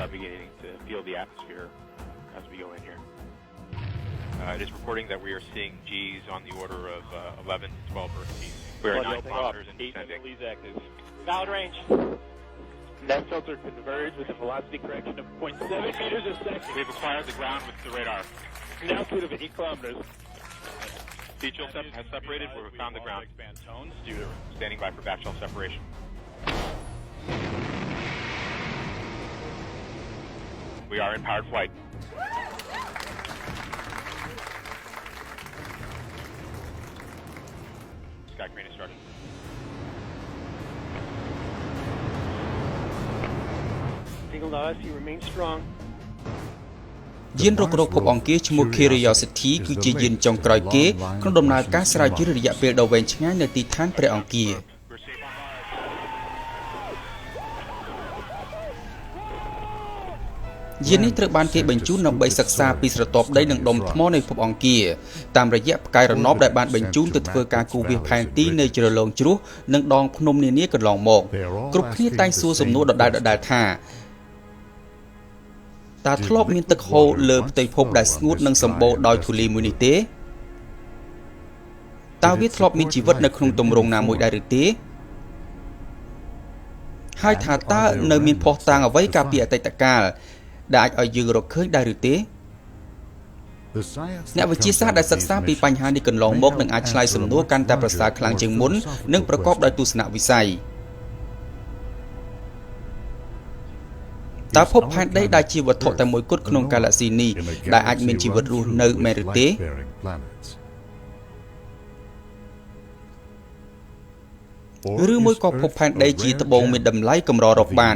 are beginning to feel the atmosphere as we go in here. It is reporting that we are seeing G's on the order of 11 to 12 Earth feet. We are 9 kilometers and descending. Valid range. Net filter converged with a velocity correction of 0.7 meters a second. We've acquired the ground with the radar. An altitude of 8 kilometers. Beach shell has separated. We've found the ground. Standing by for back shell separation. We are in powered flight. Sky crane has started. Signal to us, you remain strong. យានរករកភពអង្គារឈ្មោះ Curiosity គឺជាយានចុងក្រោយគេក្នុងដំណើរការស្រាវជ្រាវរយៈពេលដ៏វែងឆ្ងាយនៅទីឋានព្រះអង្គារយាននេះត្រូវបានគេបញ្ជូនដើម្បីសិក្សាពីស្រទាប់ដីនិងដុំថ្មនៃភពអង្គារតាមរយៈផ្កាយរណបដែលបានបញ្ជូនទៅធ្វើការគូសវាសផែនទីនៃជ្រលងជ្រោះនិងដងភ្នំនានាកន្លងមកគ្រប់គ្នាតែងសួរសំណួរដដែលថាតើធ្លាប់មានទឹកហូរលើផ្ទៃភពដែលស្ងួតនិងសម្បូរដោយធូលីមួយនេះទេតើវាធ្លាប់មានជីវិតនៅក្នុងទម្រង់ណាមួយដែរឬទេហើយថាតើនៅមានភស្តុតាងអ្វីកាលពីអតីតកាលដែលអាចឲ្យយើងរកឃើញដែរឬទេអ្នកវិទ្យាសាស្ត្រដែលសិក្សាពីបញ្ហានេះកន្លងមកនឹងអាចឆ្លើយសំណួរកាន់តែប្រសើរខ្លាំងជាងមុននិងប្រកបដោយទស្សនវិស័យតើភពផែនដីដែលជាវត្ថុតែមួយគត់ក្នុងកាឡាស៊ីនេះដែលអាចមានជីវិតរស់នៅមែនឬទេឬមួយក៏ភពផែនដីជាត្បូងមានតម្លៃកម្ររកបាន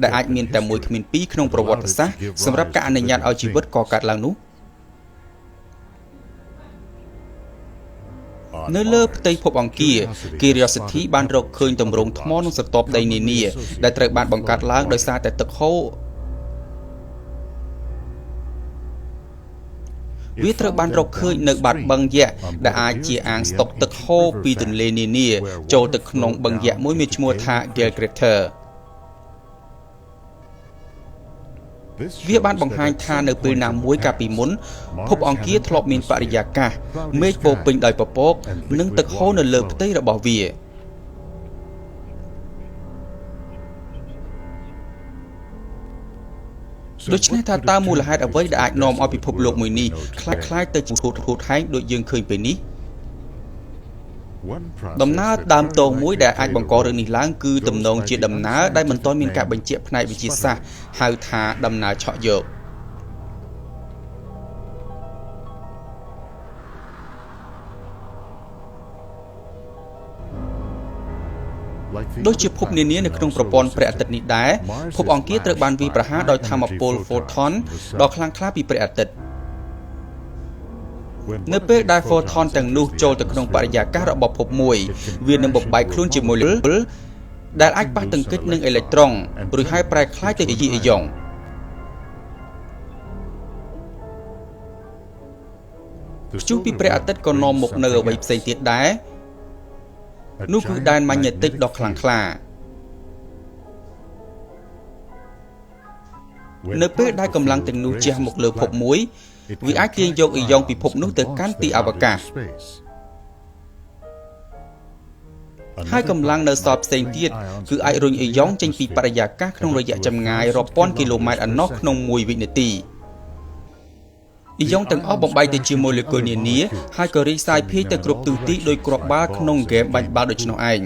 ដែលអាចមានតែមួយគ្មានពីរក្នុងប្រវត្តិសាស្ត្រសម្រាប់ការអនុញ្ញាតឲ្យជីវិតកកើតឡើងនោះនៅលើផ្ទៃភពអង្គារ Curiosity បានរកឃើញទម្រង់ថ្មនិងស្រទាប់ដីនានាដែលត្រូវបានបង្កើតឡើងដោយសារតែទឹកហូរវាត្រូវបានរកឃើញនៅបាតបឹងយក្សដែលអាចជាអាងស្តុកទឹកហូរពីទន្លេនានាចូលទៅក្នុងបឹងយក្សមួយមានឈ្មោះថា Gale Crater វាបានបង្ហាញថានៅពេលណាមួយកាលពីមុនភពអង្គារធ្លាប់មានបរិយាកាសមេឃពោពេញដោយពពកនិងទឹកហូរនៅលើផ្ទៃរបស់វាដូច្នេះថាតើមូលហេតុអ្វីដែលអាចនាំឲ្យពិភពលោកមួយនេះคล้ายៗទៅជាហួតហែងដូចយើងឃើញពេលនេះដំណើរដើមតងមួយដែលអាចបង្ករឿងនេះឡើងគឺទំនងជាដំណើរដែលមិនទាន់មានការបញ្ជាក់ផ្នែកវិទ្យាសាស្ត្រហៅថាដំណើរឆក់យកដូចជាភពនានានៅក្នុងប្រព័ន្ធព្រះអាទិត្យនេះដែរភពអង្គារត្រូវបានវាយប្រហារដោយថាមពល photon ដ៏ខ្លាំងក្លាពីព្រះអាទិត្យនៅពេលដែល photon ទាំងនោះចូលទៅក្នុងបរិយាកាសរបស់ភពមួយវានឹងបំបែកខ្លួនជា molecule ដែលអាចប៉ះទង្គិចនឹងអេឡិចត្រុងរួចហើយប្រែក្លាយទៅជាអាយ៉ុងព្យុះពីព្រះអាទិត្យក៏នាំមកនៅអ្វីផ្សេងទៀតដែរនោះគឺដែនម៉ាញ៉េទិកដ៏ខ្លាំងក្លានៅពេលដែលកម្លាំងទាំងនោះជះមកលើភពមួយវាអាចទាញយកអ៊ីយ៉ុងពីភពនោះទៅកាន់ទីអវកាសហើយកម្លាំងនៅសល់ផ្សេងទៀតគឺអាចរុញអ៊ីយ៉ុងចេញពីបរិយាកាសក្នុងរយៈចម្ងាយរាប់ពាន់គីឡូម៉ែត្រឯណោះក្នុង1វិនាទីអ៊ីយ៉ុងទាំងអស់បំបែកទៅជាម៉ូលេគុលនានាហើយក៏រីកសាយភាយទៅគ្រប់ទិសទីដោយគ្រាប់បាល់ក្នុងហ្គេមបាញ់បាល់ដូច្នោះឯង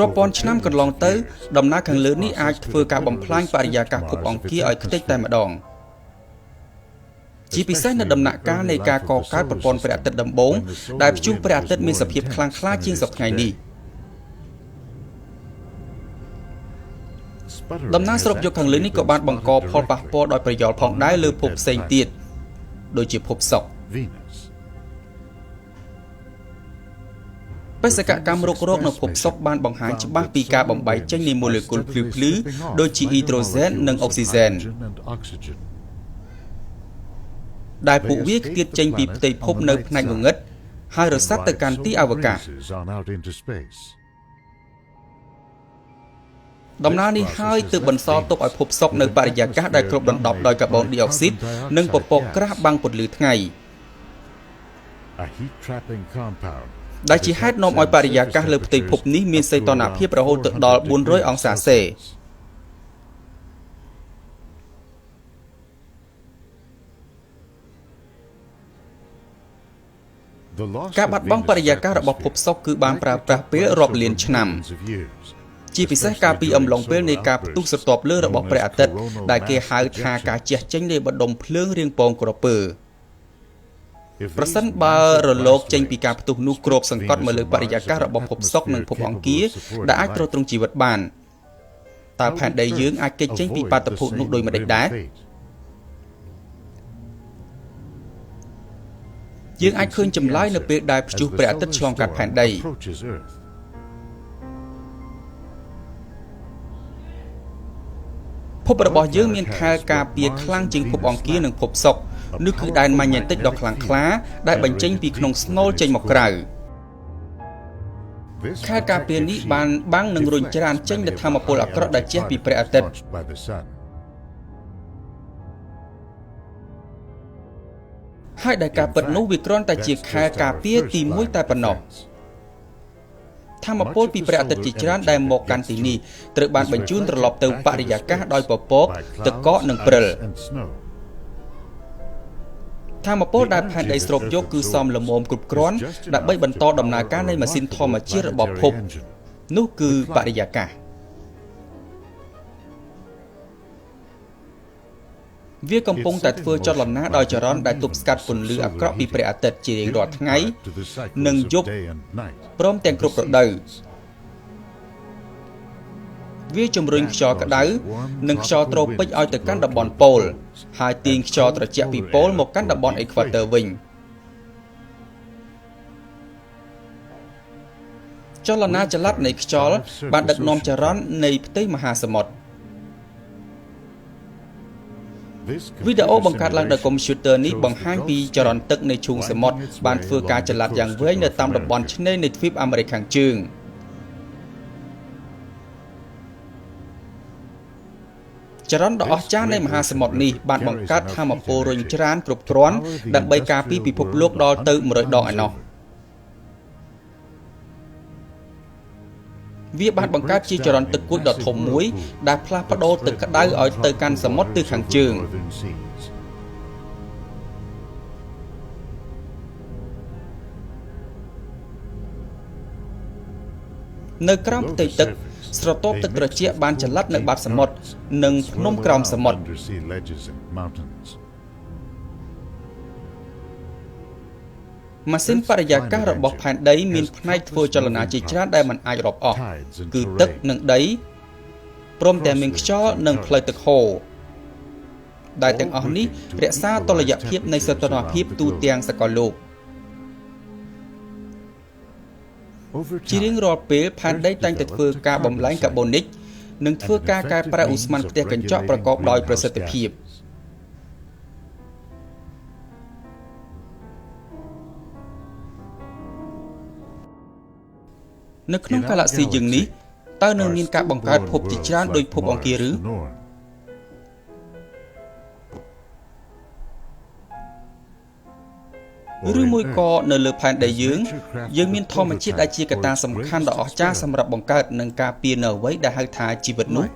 រាប់ពាន់ឆ្នាំកន្លងទៅដំណើរខាងលើនេះអាចធ្វើការបំផ្លាញបរិយាកាសភពអង្គារឲ្យខ្ទេចតែម្ដងជាពិសេសនៅដំណាក់កាលនៃការកកើតប្រព័ន្ធព្រះអាទិត្យដំបូងដែលព្យុះព្រះអាទិត្យមានសភាពខ្លាំងក្លាជាងសប្តាហ៍ថ្ងៃនេះដំណើរស្រូបយកខាងលើនេះក៏បានបង្កផលប៉ះពាល់ដោយប្រយោលផងដែរលើភពផ្សេងទៀតដូចជាភពសុក្របេសកកម្មរុករកនៅភពសុក្របានបង្ហាញច្បាស់ពីការបំបែកចេញនៃម៉ូលេគុលភ្លឺៗដូចជាអ៊ីដ្រូសែននិងអុកស៊ីសែនដែលពួកវាខ្ទាតចេញពីផ្ទៃភពនៅផ្នែកងងឹតហើយរសាត់ទៅកាន់ទីអវកាស ដំណើរនេះហើយទើបបន្សល់ទុកឲ្យភពសុក្រនៅបរិយាកាសដែលគ្របដណ្ដប់ដោយកាបូនឌីអុកស៊ីតនិងពពកក្រាស់បាំងពន្លឺថ្ងៃដែលជាហេតុនាំឲ្យបរិយាកាសលើផ្ទៃភពនេះមានសីតុណ្ហភាពរហូតដល់400អង្សាសេការបាត់បង់បរិយាកាសរបស់ភពសុក្រគឺបានប្រើប្រាស់ពេលរាប់លានឆ្នាំជាពិសេសកាលពីអំឡុងពេលនៃការផ្ទុះស្រទាប់លើរបស់ព្រះអាទិត្យដែលគេហៅថាការជះចេញនៃបដុំភ្លើងរាងពងក្រពើប្រសិនបើរលកចេញពីការផ្ទុះនោះគ្របសង្កត់មកលើបរិយាកាសរបស់ភពសុក្រនិងភពអង្គារដែលអាចទ្រទ្រង់ជីវិតបានតើផែនដីយើងអាចគេចចេញពីបាតុភូតនោះដោយម្តេចដែរយើងអាចឃើញចម្លើយនៅពេលដែលព្យុះព្រះអាទិត្យឆ្លងកាត់ផែនដីភពរបស់យើងមានខែលការពារខ្លាំងជាងភពអង្គារនិងភពសុក្រនោះគឺដែនម៉ាញ៉េទិកដ៏ខ្លាំងក្លាដែលបញ្ចេញពីក្នុងស្នូលចេញមកក្រៅខែលការពារនេះបានបាំងនិងរុញច្រានចេញនូវថាមពលអាក្រក់ដែលជះពីព្រះអាទិត្យហើយដែលការពិតនោះវាគ្រាន់តែជាខែលការពារទី1តែប៉ុណ្ណោះថាមពលពីព្រះអាទិត្យជាច្រើនដែលមកកាន់ទីនេះត្រូវបានបញ្ជូនត្រឡប់ទៅបរិយាកាសដោយពពកទឹកកកនិងព្រិលថាមពលដែលផែនដីស្រូបយកគឺសមល្មមគ្រប់គ្រាន់ដើម្បីបន្តដំណើរការនៃម៉ាស៊ីនធម្មជាតិរបស់ភពនោះគឺបរិយាកាសវាកំពុងតែធ្វើចលនាដោយចរន្តដែលទប់ស្កាត់ពន្លឺអាក្រក់ពីព្រះអាទិត្យជារៀងរាល់ថ្ងៃនិងយប់ព្រមទាំងគ្រប់រដូវវាជំរុញខ្យល់ក្តៅនិងខ្យល់ត្រូពិកឲ្យទៅកាន់តំបន់ប៉ូលហើយទាញខ្យល់ត្រជាក់ពីប៉ូលមកកាន់តំបន់អេក្វាទ័រវិញចលនាចល័តនៃខ្យល់បានដឹកនាំចរន្តនៃផ្ទៃមហាសមុទ្រវីដេអូបង្កើតឡើងដោយកុំព្យូទ័រនេះបង្ហាញពីចរន្តទឹកនៃឈូងសមុទ្របានធ្វើការចល័តយ៉ាងវែងនៅតាមតំបន់ឆ្នេរនៃទ្វីបអាមេរិកខាងជើងចរន្តដ៏អស្ចារ្យនៃមហាសមុទ្រនេះបានបង្កើតថាមពលរុញច្រានគ្រប់គ្រាន់ដើម្បីការពារពិភពលោកដល់ទៅ100ដងឯណោះវាបានបង្កើតជាចរន្តទឹកគួចដ៏ធំមួយដែលផ្លាស់ប្ដូរទឹកក្តៅឲ្យទៅកាន់សមុទ្រទិសខាងជើងនៅក្រោមផ្ទៃទឹកស្រទាប់ទឹកត្រជាក់បានចល័តនៅបាតសមុទ្រនិងភ្នំក្រោមសមុទ្រម៉ាស៊ីនបរិយាកាសរបស់ផែនដីមានផ្នែកធ្វើចលនាជាច្រើនដែលមិនអាចរាប់អស់គឺទឹកនិងដីព្រមទាំងមានខ្យល់និងផ្លូវទឹកហូរដែលទាំងអស់នេះរក្សាតុល្យភាពនៃសីតុណ្ហភាពទូទាំងសកលលោកជារៀងរាល់ពេលផែនដីតែងតែធ្វើការបំលែងកាបូនិកនិងធ្វើការកែប្រែឧស្ម័នផ្ទះកញ្ចក់ប្រកបដោយប្រសិទ្ធភាពនៅក្នុងកាឡាក់ស៊ីយើងនេះតើនឹងមានការបង្កើតភពជាច្រើនដោយភពអង្គារឬមួយក៏នៅលើផែនដីយើងមានធម្មជាតិដែលជាកត្តាសំខាន់ដ៏អស្ចារ្យសម្រាប់បង្កើតនិងការពារនៅអ្វីដែលហៅថាជីវិតនោះ